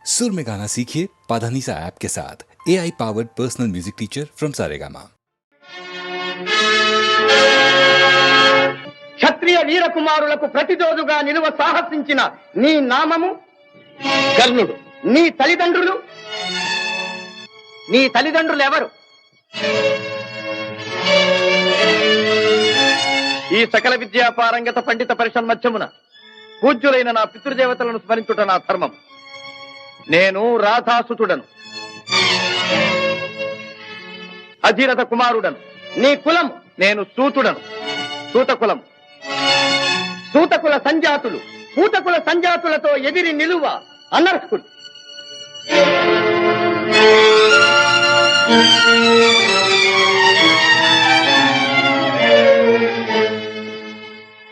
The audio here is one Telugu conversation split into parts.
सुर में गाना सीखिए पाधानीसा ऐप के साथ। AI powered personal music teacher from Saregama. క్షత్రియ వీర కుమారులకు ప్రతిరోజుగా నిలువ సాహసించిన నీ నామము కర్ణుడు. నీ తల్లిదండ్రులు ఎవరు? ఈ సకల విద్యా పారంగత పండిత పరిషన్మధ్యమున పూజ్యులైన నా పితృదేవతలను స్మరించుట నా ధర్మం. నేను రాధాసుతుడను, అధిరథ కుమారుడను. నీ కులం? నేను సూతుడను, సూతకులం. సూతకుల సంజాతులు పూతకుల సంజాతులతో ఎదిరి నిలువ అనర్హుడు.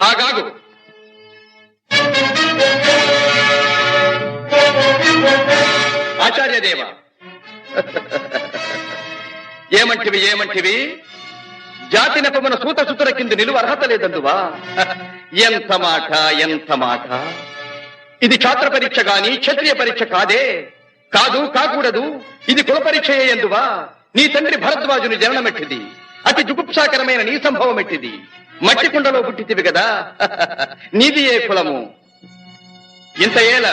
ఆగాగు. ఆచార్యదేవ, ఏమంటివి? జాతి నెపమున సూత సుతుల కింద నిలువ అర్హత లేదందువా? ఎంత మాట! ఇది క్షాత్ర పరీక్ష గాని క్షత్రియ పరీక్ష కాదే. కాకూడదు. ఇది కుల పరీక్ష ఎందువా? నీ తండ్రి భరద్వాజుని జననమెట్టిది. అతి జుగుప్సాకరమైన నీ సంభవం ఎట్టిది. మట్టి కుండలో పుట్టితివి కదా. నీది ఏ కులము? ఇంత ఏల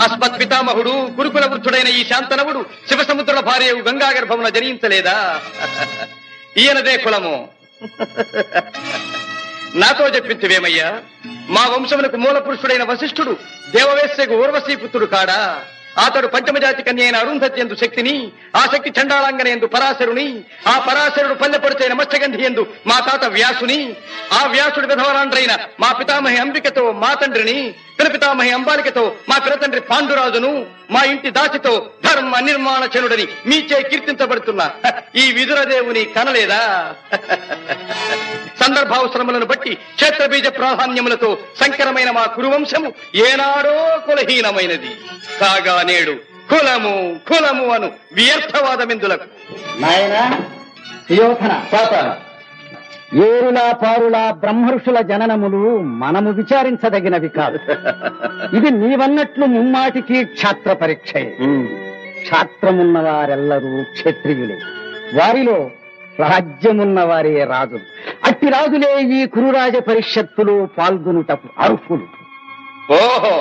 అస్మత్ పితామహుడు గురుకుల వృద్ధుడైన ఈ శాంతనవుడు శివసముద్రుల భార్య గంగా గర్భమున జనించలేదా? ఈయనదే కులము. నాతో చెప్పించువేమయ్యా? మా వంశమునకు మూల పురుషుడైన వశిష్ఠుడు దేవవేశ్యకు ఊర్వశీపుత్రుడు కాడా? అతడు పంచమజాతి కన్య అయిన అరుంధతి ఎందు శక్తిని, ఆ శక్తి చండాళాంగన ఎందు పరాశరుని, ఆ పరాశరుడు పల్లెపొడిచైన మత్స్యగంధి ఎందు మా తాత వ్యాసుని, ఆ వ్యాసుడు విధవరాండ్రైన మా పితామహి అంబికతో మా తండ్రిని, పితామహి అంబాలికతో మా పినతండ్రి పాండురాజును, మా ఇంటి దాసితో ధర్మ నిర్మాణ చనుడని మీచే కీర్తించబడుతున్న ఈ విదురదేవుని కనలేదా? సందర్భావసరములను బట్టి క్షేత్రబీజ ప్రాధాన్యములతో సంకరమైన మా కురువంశము ఏనాడో కులహీనమైనది కాగా నేడు కులము అను వ్యర్థవాదమెందులకు. నాయనా సుయోధన, ఏరులా పారులా బ్రహ్మర్షుల జననములు మనము విచారించదగినవి కాదు. ఇది నీవన్నట్లు ముమ్మాటికి క్షాత్ర పరీక్షే. క్షాత్రమున్న వారెల్లరూ క్షత్రియులే, వారిలో రాజ్యమున్న వారే రాజులు. అట్టి రాజులే ఈ కురురాజ పరిషత్తులో పాల్గొనుటకు అర్హులు. ఓహో,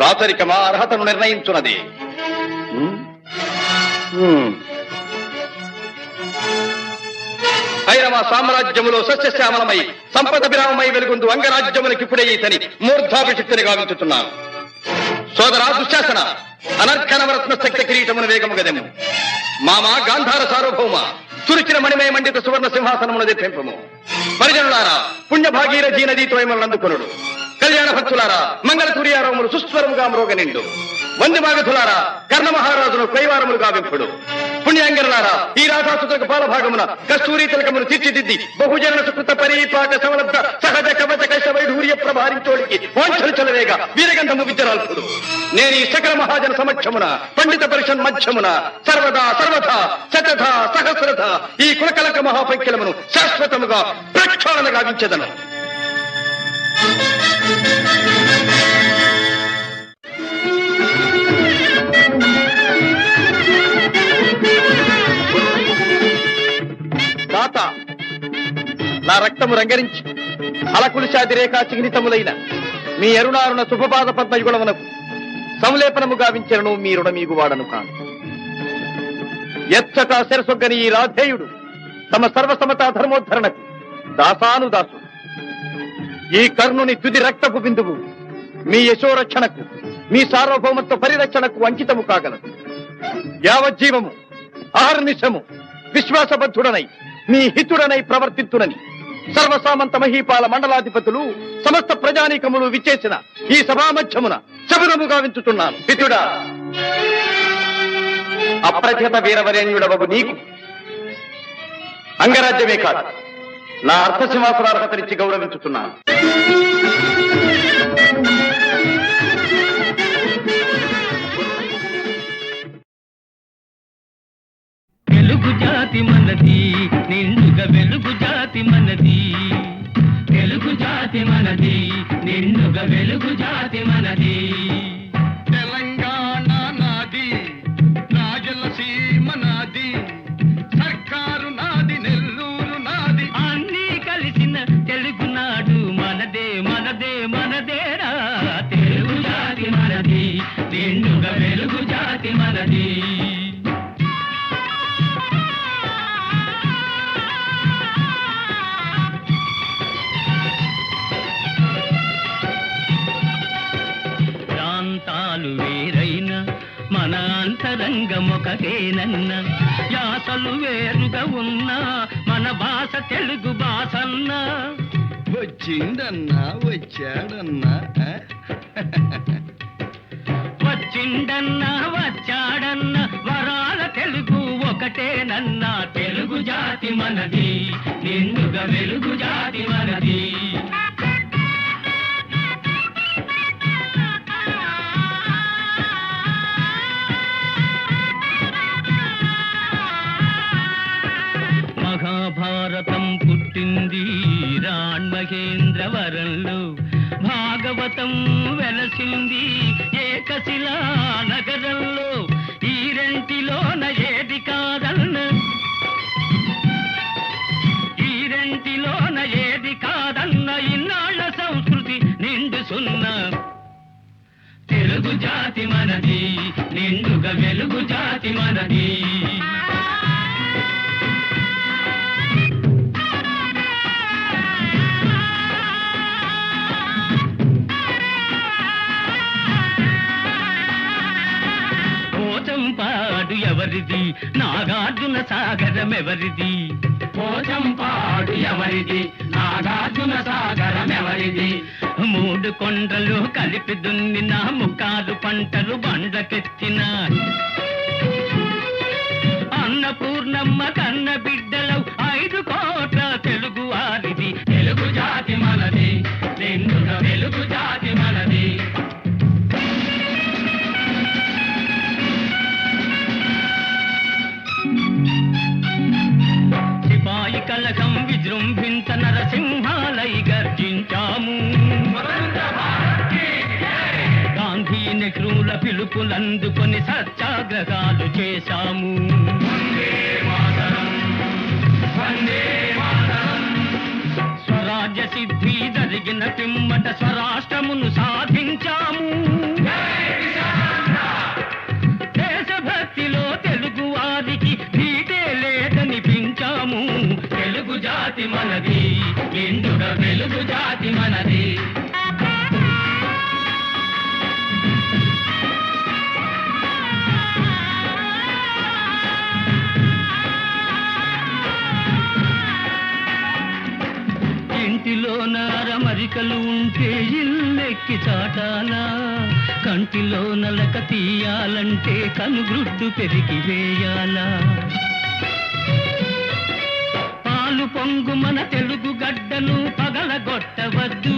రాచరికమా అర్హతను నిర్ణయించున్నది. ఐరవ సామ్రాజ్యములో సస్యశ్యామలమై సంపద విరామమై వెలుగుందు అంగరాజ్యములకిప్పుడే ఇతని మూర్ధాభిషిక్తిని గావించుతున్నాను. సోదరా దుశ్శాసన, అనర్ఘనవరత్న శక్తి కిరీటమును వేగము గదెము. మామా గాంధార సార్వభౌమ, తురిచిన మణిమయ మండిత సువర్ణ సింహాసనమును తెప్పింపము. పరిజనులారా, పుణ్యభాగీరథీ నదీతో అందుకొనుడు. కళ్యాణ భక్తులారా, మంగళ సూర్యారవములు సుస్వరముగా మ్రోగనిండు. వంది మాగధులారా, కర్ణ మహారాజును కైవారములు గావింపుడు. పుణ్యాంగనులారా, ఈ రాధాసుతులకు పాలభాగమున కస్తూరి తిలకమును తీర్చిదిద్ది బహుజన సుకృత పరిపాక సమలబ్ధ సహజ కవచ కైశ వైఢూర్య ప్రభారించోడికి వాంఛలు చలవేగా వీరగంధము విద్యరాల్పుడు. నేను ఈ సకల మహాజన సమక్షమున పండిత పరిషన్ మధ్యమున సర్వదా శతథ సహస్రథ ఈ కులకలక మహాపైక్యలమును శాశ్వతముగా ప్రక్షాళన గావించెదను. నా రక్తము రంగరించి అలకులిశాది రేఖా చిహ్నితములైన మీ అరుణారుణ శుభపాద పద్మయుగుణమునకు సంలేపనము గావించను. మీ రుణమీగు వాడను కాను. ఎచ్చట శిరసొగ్గని ఈ రాధేయుడు తమ సర్వసమతా ధర్మోద్ధరణకు దాసానుదాసుడు. ఈ కర్ణుని తుది రక్తపు బిందువు మీ యశోరక్షణకు, మీ సార్వభౌమత్వ పరిరక్షణకు అంకితము కాగలదు. యావజ్జీవము అహర్నిశము విశ్వాసబద్ధుడనై మీ హితుడనై ప్రవర్తిత్తునని సర్వసామంత మహీపాల మండలాధిపతులు సమస్త ప్రజానీకములు విచ్చేసిన ఈ సభామధ్యమున శబరము గావించుతున్నాను. హితుడా, అప్రతిహత వీరవరేణ్యుడవగు నీకు అంగరాజ్యమే కాదు, నా అర్థసింహాసనార్హతనిచ్చి గౌరవించుతున్నాను. వెలుగు జాతి మనది, నిండుగా వెలుగు జాతి మనది. వెలుగు జాతి మనది, నిండుగా వెలుగు జాతి మనది. నిండుగా వెలుగు జాతి మనది. ప్రాంతాలు వేరైన మన అంతరంగమొకటేనన్న, యాసలు వేరుగా ఉన్నా మన భాష తెలుగు భాషన్నా. వచ్చిందన్నా వచ్చాడన్నా వచ్చిండన్నా వచ్చాడన్నా వరాల తెలుగు ఒకటేనన్నా. తెలుగు జాతి మనది, నిండుగా వెలుగు జాతి మనది. మహాభారతం పుట్టింది రాణ్మహేంద్రవరంలో, భాగవతం వెలసింది ఏకశిలా నగరంలో. ఈ రెంటిలోన ఏది కాదన్న, ఈ రెంటిలోన ఏది కాదన్న, ఇన్నాళ్ళ సంస్కృతి నిండు సున్నా. తెలుగు జాతి మనది, నిండుగా వెలుగు జాతి మనది. పోచంపాడు ఎవరిది, నాగార్జున సాగరం ఎవరిది? పోచంపాడు ఎవరిది, నాగార్జున సాగరం ఎవరిది? మూడు కొండలు కలిపి దున్నిన ముక్కారు పంటలు బండ్లకెత్తిన అన్నపూర్ణమ్మ కన్న బిడ్డలవు 5 కోట్ల తెలుగు వారిది. తెలుగు జాతి మనది, నిండుగా వెలుగు జాతి మనది. సిపాయి కలకం విజృంభించ నరసింహాలై గర్జించాము. గాంధీ నెహ్రూల పిలుపులందుకొని సత్యాగ్రహాలు చేశాము. స్వరాజ్య సిద్ధి జరిగిన పిమ్మట స్వరాష్ట్రమును సాధించాము. దేశభక్తిలో తెలుగు వారికి ధీటే లేదనిపించాము. తెలుగు జాతి మనది, నిండుగా వెలుగు జాతి మనది. ఇంటిలో నారమరికలు ఉంటే ఇల్లెక్కి చాటాలా, కంటిలో నలక తీయాలంటే కనుగ్రుడ్డు పెరిగి వేయాలా. పాలు పొంగు మన తెలుగు గడ్డను పగలగొట్టవద్దు,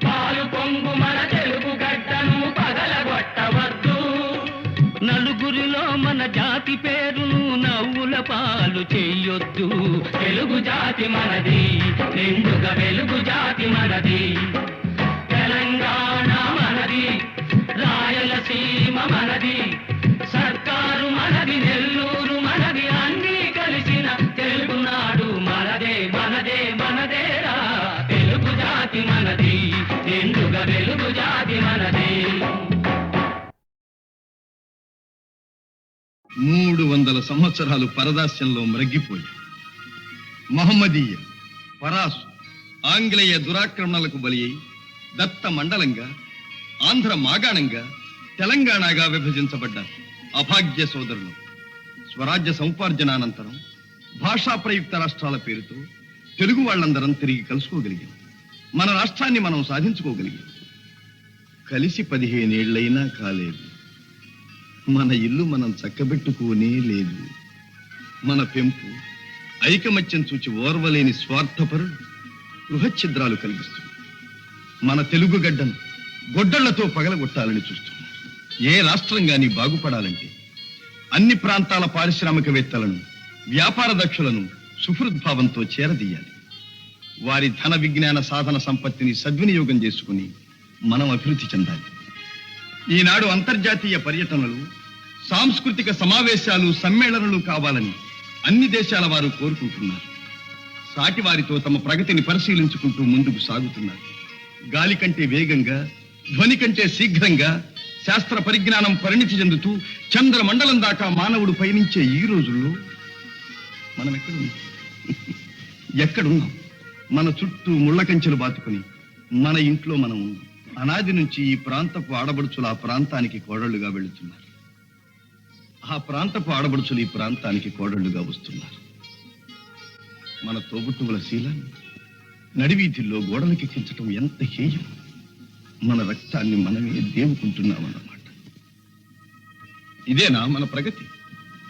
పాలు పొంగు మన తెలుగు గడ్డను పగలగొట్టవద్దు. నలుగురిలో మన జాతి పేరును నవ్వుల పాలు చెయ్యొద్దు. తెలుగు జాతి మనది, నిండుగా వెలుగు జాతి మనది. తెలంగాణ మనది, రాయలసీమ మనది, సర్కారు మనది, నెల్లూరు మనది, అన్నీ కలిసిన తెలుగునాడు మనదే మనదే మనదేరా. తెలుగు జాతి మనది, నిండుగా వెలుగు జాతి మనది. 300 సంవత్సరాలు పరదాస్యంలో మ్రగ్గిపోయి మహమ్మదీయ, పరాసు, ఆంగ్లేయ దురాక్రమణలకు బలి అయి దత్త మండలంగా, ఆంధ్ర మాగాణంగా, తెలంగాణగా విభజించబడ్డ అభాగ్య సోదరులు స్వరాజ్య సముపార్జనానంతరం భాషా ప్రయుక్త రాష్ట్రాల పేరుతో తెలుగు వాళ్ళందరం తిరిగి కలుసుకోగలిగాం. మన రాష్ట్రాన్ని మనం సాధించుకోగలిగాం. కలిసి 15 ఏళ్లైనా కాలేదు. మన ఇల్లు మనం చక్కబెట్టుకోనే లేదు. మన పెంపు ఐకమత్యం చూచి ఓర్వలేని స్వార్థపరులు గృహఛిద్రాలు కలిగిస్తుంది. మన తెలుగు గడ్డను గొడ్డళ్లతో పగలగొట్టాలని చూస్తున్నారు. ఏ రాష్ట్రం గాని బాగుపడాలంటే అన్ని ప్రాంతాల పారిశ్రామికవేత్తలను, వ్యాపార దక్షులను సుహృద్భావంతో చేరదీయాలి. వారి ధన విజ్ఞాన సాధన సంపత్తిని సద్వినియోగం చేసుకుని మనం అభివృద్ధి చెందాలి. ఈనాడు అంతర్జాతీయ పర్యటనలు, సాంస్కృతిక సమావేశాలు, సమ్మేళనలు కావాలని అన్ని దేశాల వారు కోరుకుంటున్నారు. సాటి వారితో తమ ప్రగతిని పరిశీలించుకుంటూ ముందుకు సాగుతున్నారు. గాలి కంటే వేగంగా, ధ్వని కంటే శీఘ్రంగా, శాస్త్ర పరిజ్ఞానం పరిణితి చెందుతూ చంద్రమండలం దాకా మానవుడు పయనించే ఈ రోజుల్లో మనం ఎక్కడున్నాం? మన చుట్టూ ముళ్ళ కంచెలు బాతుకుని మన ఇంట్లో మనం ఉన్నాం. అనాది నుంచి ఈ ప్రాంతపు ఆడబడుచులు ఆ ప్రాంతానికి కోడళ్లుగా వెళుతున్నారు. ఆ ప్రాంతపు ఆడబడుచులు ఈ ప్రాంతానికి కోడళ్లుగా వస్తున్నారు. మన తోబుట్టువుల శీలాన్ని నడివీధుల్లో గోడలకెక్కించటం ఎంత హేయం! మన రక్తాన్ని మనమే దేవుకుంటున్నామన్నమాట. ఇదేనా మన ప్రగతి?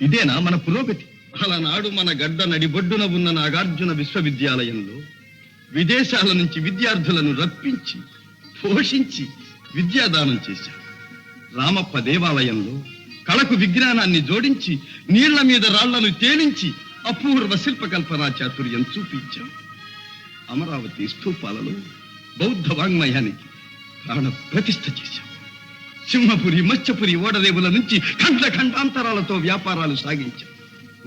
ఇదేనా మన పురోగతి? అలనాడు మన గడ్డ నడిబొడ్డున ఉన్న నాగార్జున విశ్వవిద్యాలయంలో విదేశాల నుంచి విద్యార్థులను రప్పించి పోషించి విద్యాదానం చేశాం. రామప్ప దేవాలయంలో కళకు విజ్ఞానాన్ని జోడించి నీళ్ల మీద రాళ్లను తేలించి అపూర్వ శిల్పకల్పనా చాతుర్యం చూపించాం. అమరావతి స్తూపాలలో బౌద్ధ వాంగ్మయానికి ప్రాణ ప్రతిష్ఠ చేశాం. సింహపురి మత్స్యపురి ఓడరేవుల నుంచి ఖండ ఖండాంతరాలతో వ్యాపారాలు సాగించాం.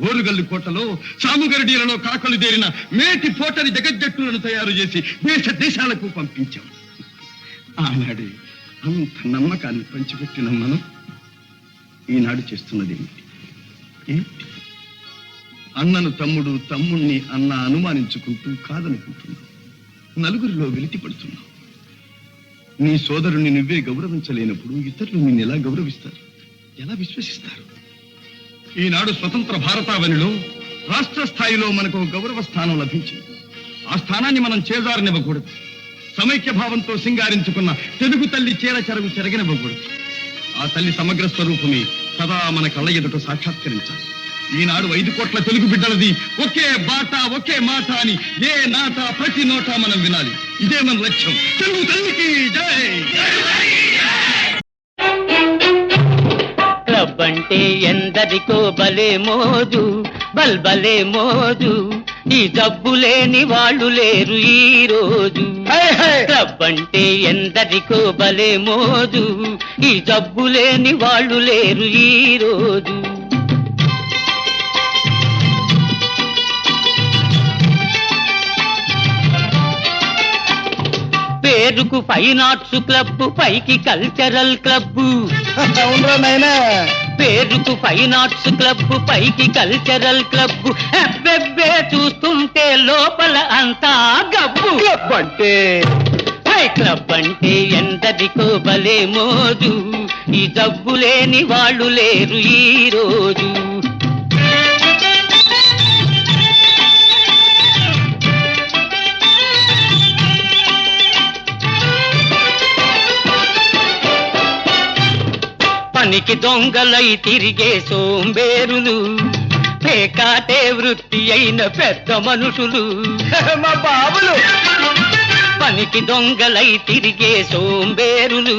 ఓరుగల్లు కోటలో సాముగరడీలలో కాకలు దేరిన మేటి పోటరి జగజ్జట్టులను తయారు చేసి దేశ దేశాలకు పంపించాం. ఆనాడే అంత నమ్మకాన్ని పంచిపెట్టిన మనం ఈనాడు చేస్తున్నది ఏంటి? అన్నను తమ్ముడు, తమ్ముణ్ణి అన్న అనుమానించుకుంటూ కాదనుకుంటున్నావు. నలుగురిలో వెలితి పడుతున్నావు. నీ సోదరుణ్ణి నువ్వే గౌరవించలేనప్పుడు ఇతరులు నిన్ను ఎలా గౌరవిస్తారు? ఎలా విశ్వసిస్తారు? ఈనాడు స్వతంత్ర భారతావనిలో రాష్ట్ర స్థాయిలో మనకు ఒక గౌరవ స్థానం లభించింది. ఆ స్థానాన్ని మనం చేజారనివ్వకూడదు. సమైక్య భావంతో సింగారించుకున్న తెలుగు తల్లి చీర చెరగు చెరగనివ్వకూడదు. ఆ తల్లి సమగ్ర స్వరూపమే సదా మన కళ్ళ ఎదుట సాక్షాత్కరించాలి. ఈనాడు 5 కోట్ల తెలుగు బిడ్డలది ఒకే బాట ఒకే మాట అని ఏ నాట ప్రతి నోట మనం వినాలి. ఇదే మన లక్ష్యం. తెలుగు తల్లికి జై! క్లబ్ అంటే ఎందరికో బలే మోజు, బల్బలే మోజు. ఈ జబ్బు లేని వాళ్ళు లేరు ఈ రోజు. క్లబ్ అంటే ఎందరికో బలే మోజు, ఈ జబ్బు లేని వాళ్ళు లేరు ఈ రోజు. పేరుకు ఫైన్ ఆర్ట్స్ క్లబ్, పైకి కల్చరల్ క్లబ్. పేరుకు ఫైన్ ఆర్ట్స్ క్లబ్, పైకి కల్చరల్ క్లబ్. అబ్బెబ్బే చూస్తుంటే లోపల అంతా గబ్బు. క్లబ్ అంటే క్లబ్ అంటే ఎందరికో భలే మోజు, ఈ జబ్బు లేని వాళ్ళు లేరు ఈ రోజు. పనికి దొంగలై తిరిగే సోంబేరులు, పేకాటే వృత్తి అయిన పెద్ద మనుషులు. మా బాబులు పనికి దొంగలై తిరిగే సోంబేరులు,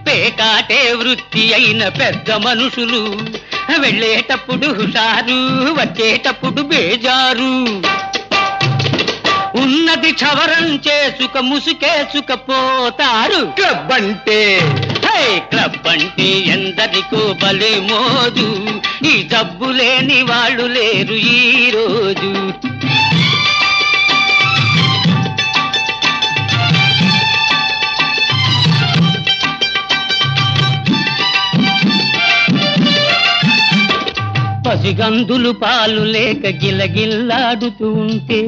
పేకాటే వృత్తి అయిన పెద్ద మనుషులు. వెళ్ళేటప్పుడు హుషారు, వచ్చేటప్పుడు బేజారు. ఉన్నది క్షవరం చేసుక ముసుకేసుకపోతారు. క్లబ్ అంటే క్లబ్ అంటే ఎందరికో భలే మోజు, ఈ జబ్బు లేని వాళ్ళు లేరు ఈ రోజు. పసిగందులు పాలు లేక గిలగిల్లాడుతూ ఉంటే,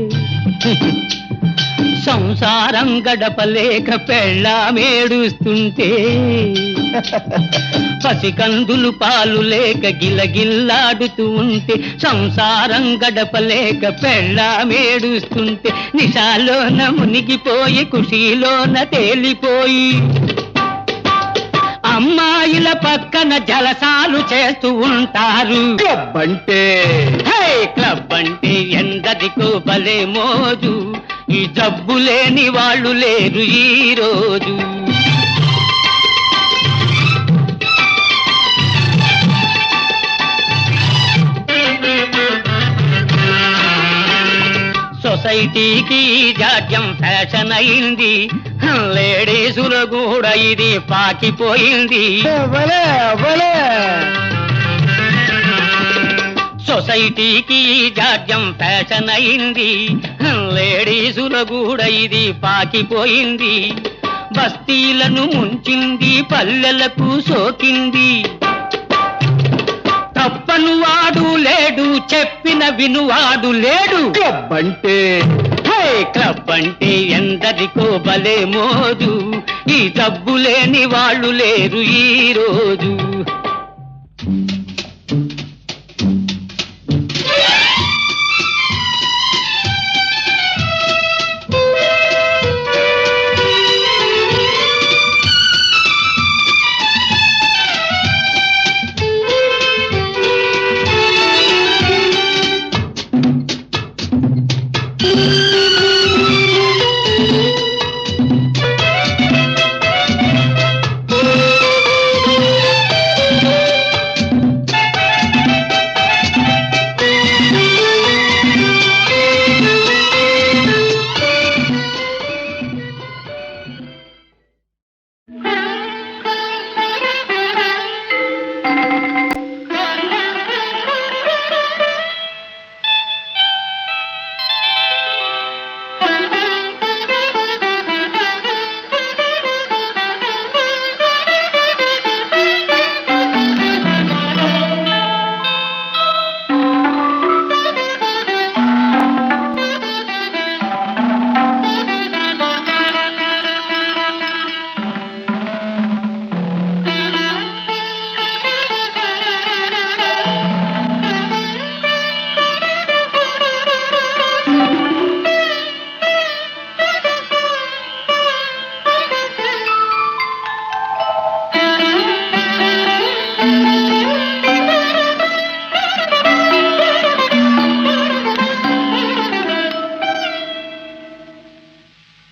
సంసారం గడపలేక పెళ్ళామేడుస్తుంటే. పసికందులు పాలు లేక గిలగిల్లాడుతూ ఉంటే, సంసారం గడపలేక పెళ్ళామేడుస్తుంటే. నిశాలోన మునిగిపోయి ఖుషీలోన తేలిపోయి, అమ్మాయిల పక్కన జలసాలు చేస్తూ ఉంటారు. క్లబ్ అంటే క్లబ్ అంటే ఎందరికో భలే మోజు, ఈ జబ్బు లేని వాళ్ళు లేరు ఈ రోజు. సొసైటీకి జాడ్యం ఫ్యాషన్ అయింది, లేడీసులు కూడా ఇది పాకిపోయింది. సొసైటీకి జాడ్యం ఫ్యాషన్ అయింది, లేడీసులు కూడా ఇది పాకిపోయింది. బస్తీలను ముంచింది, పల్లెలకు సోకింది. తప్పను వాడు లేడు, చెప్పిన వినువాడు లేడు. క్లబ్ అంటే క్లబ్ అంటే ఎందరికో భలే మోజు, ఈ డబ్బు లేని వాళ్ళు లేరు ఈ రోజు.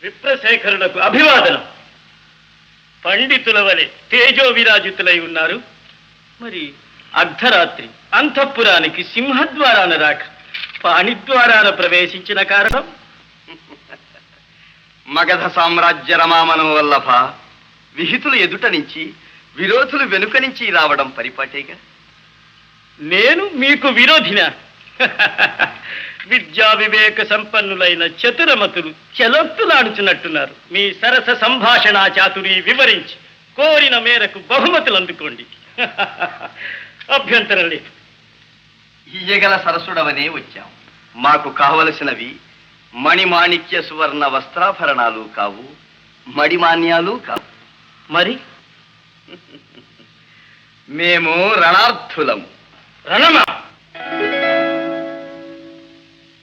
విప్రశేఖరులకు అభివాదనం. పండితుల వలె తేజో విరాజితులై ఉన్నారు. మరి అర్ధరాత్రి అంతఃపురానికి సింహద్వారాన రాక పాణిద్వారాన ప్రవేశించిన కారణం? మగధ సామ్రాజ్య రమామనం వల్లభ, విహితులు ఎదుట నుంచి విరోధులు వెనుక నుంచి రావడం పరిపాటేగా. నేను మీకు విరోధినా? విద్యా వివేక సంపన్నులైన చతురమతులు చెలొత్తులాడుచున్నట్టున్నారు. మీ సరస సంభాషణా చాతురి వివరించి కోరిన మేరకు బహుమతులు అందుకోండి. అభ్యంతరం లేదు. ఇయ్యగల సరసుడవనే వచ్చాం. మాకు కావలసినవి మణిమాణిక్య సువర్ణ వస్త్రాభరణాలు కావు, మడిమాన్యాలు కావు. మరి మేము రణార్థులము. రణమా?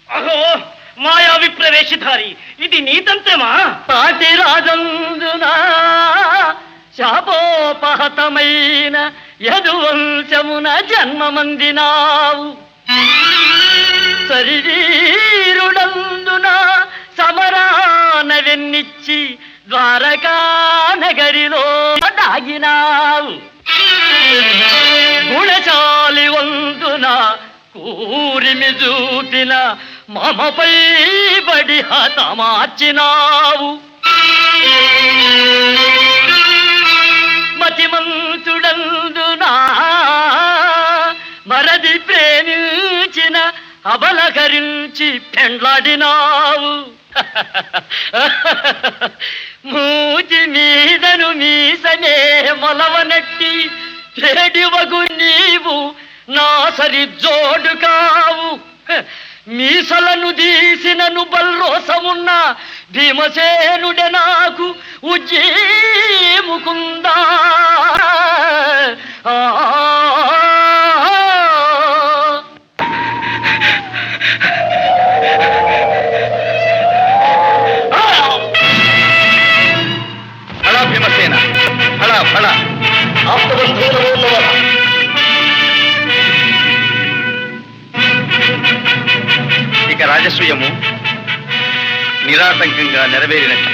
అహో, మాయా విప్రవేశధారి, ఇది నీతంత్రమా? పాటి రాజందునా శాపోపహతమైన యదువంశమున జన్మమందినావు. శరీరుడందున సమరాన వెన్నిచ్చి ద్వారకా నగరిలో దాగినావు. గుణశాలి వందున కూరిమి చూపిన మమపై బడి హతమార్చినావు. మతిమంతుడందునా మరది ప్రేమించిన అబలకరించి పెండ్లాడినావు. మూతి మీదను మీసనే మొలవనట్టి చెడివగు నీవు నా సరి జోడు కావు. మీసలను తీసినను బల్రోసమున్న భీమసేనుడే నాకు ఉజ్జీముకుందా. ఫళ భీమసేన, ఫళ ఫళ. ఇక రాజసూయము నిరాటంకంగా నెరవేరినట్టు.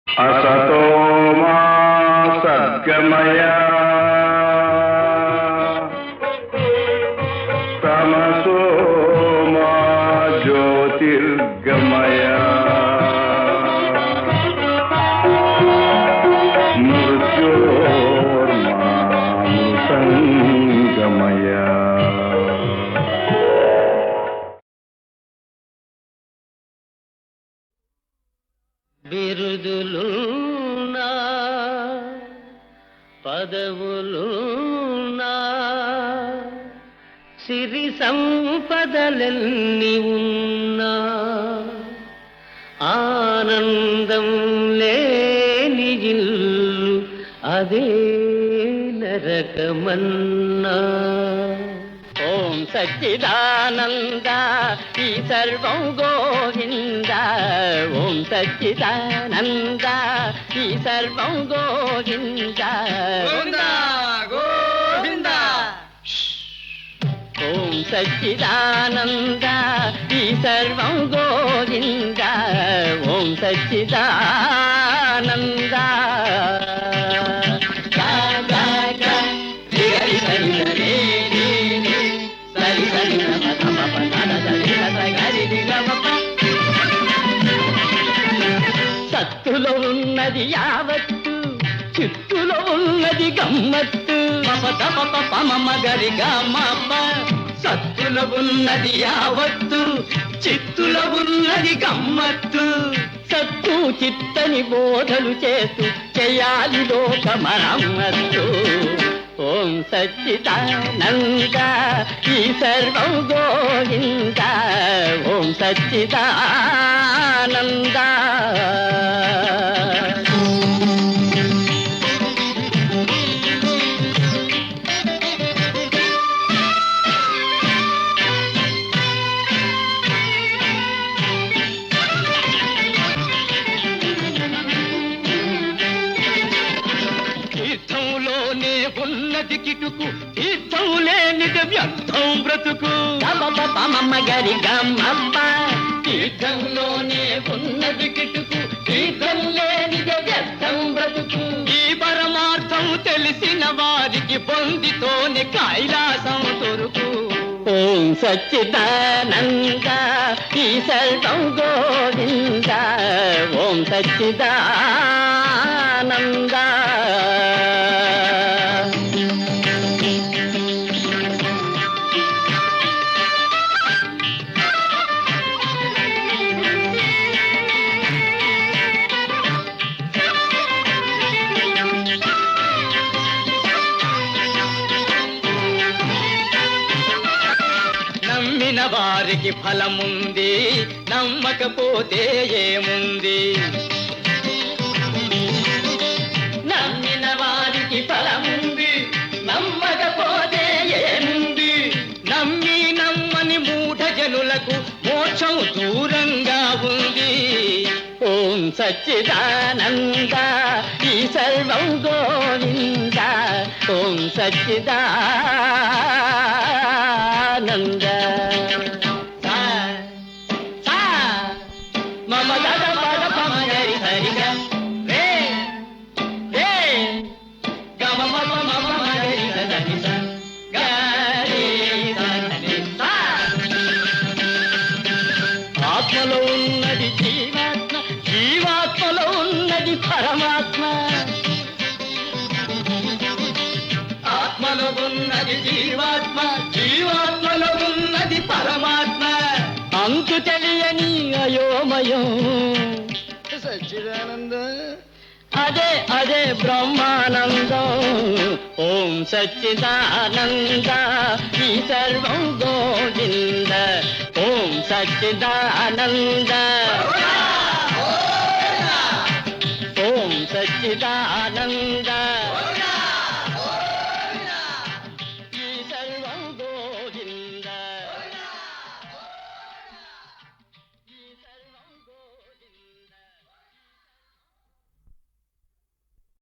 असतो मा सद्गमय तमसो मा ज्योतिर्गमय मृत्योर्मा मृतङ्गमय బిరుదులున్నా పదవులున్నా సిరి సంపదలెన్ని ఉన్నా ఆనందం లేని ఇల్లు అదే నరకమన్నా. ఓం సచ్చిదానంద ఈ సర్వం గోవింద. ఓం సచ్చిదానంద ఈ సర్వం గోవింద. ఓం సచ్చిదానంద ఈ సర్వం గోవింద. ఓం సచ్చిదానంద. సత్తులో ఉన్నది యావత్తు, చిత్తులో ఉన్నది గమ్మత్తు. మగరి గమ్మ. సత్తులో ఉన్నది యావత్తు, చిత్తులో ఉన్నది గమ్మత్తు. సత్తు చిత్తని బోధలు చేస్తూ చేయాలి లోక మరమ్మత్తు. ఓం సచ్చిదానంద ఈ సర్వం గోవింద. ఓం సచ్చిదానంద. తీర్థంలోనే ఉన్నది కిటుకు, తీర్థం లేనిది వ్యర్థం బ్రతుకు. గరి గమ్మ. తీర్థంలోనే ఉన్నది కిటుకు, తీర్థం లేనిది వ్యర్థం బ్రతుకు. ఈ పరమార్థం తెలిసిన వారికి పొందితోనే కైలాసం దొరుకు. ఓం సచ్చిదానంద ఈ సర్వం గోవింద. ఓం సచ్చిదానంద. నమ్మిన వారికి ఫలముంది, నమ్మకపోతే ఏముంది. నమ్మిన వారికి ఫలముంది, నమ్మకపోతే ఏముంది. నమ్మి నమ్మని మూఢ జనులకు మోక్షం దూరంగా ఉంది. ఓం సచ్చిదానంద ఈ సర్వం గోవింద. ఓం సచ్చిదానంద. మమ గద పద పమ గరి హరిగ రే రే గమ మమ మమ గరి దని స గరి దని స. ఆత్మలో ఉన్నది జీవాత్మ, జీవాత్మలో ఉన్నది పరమాత్మ. ఆత్మలో ఉన్నది జీవాత్మ, జీవాత్మలో ఉన్నది పరమాత్మ. అంతు తెలియని అయోమయం సచ్చిదానంద, అదే అదే బ్రహ్మానందం. ఓం సచ్చిదానంద ఈ సర్వం గోవింద. ఓం సచ్చిదానంద. ఓం సచ్చిదానంద.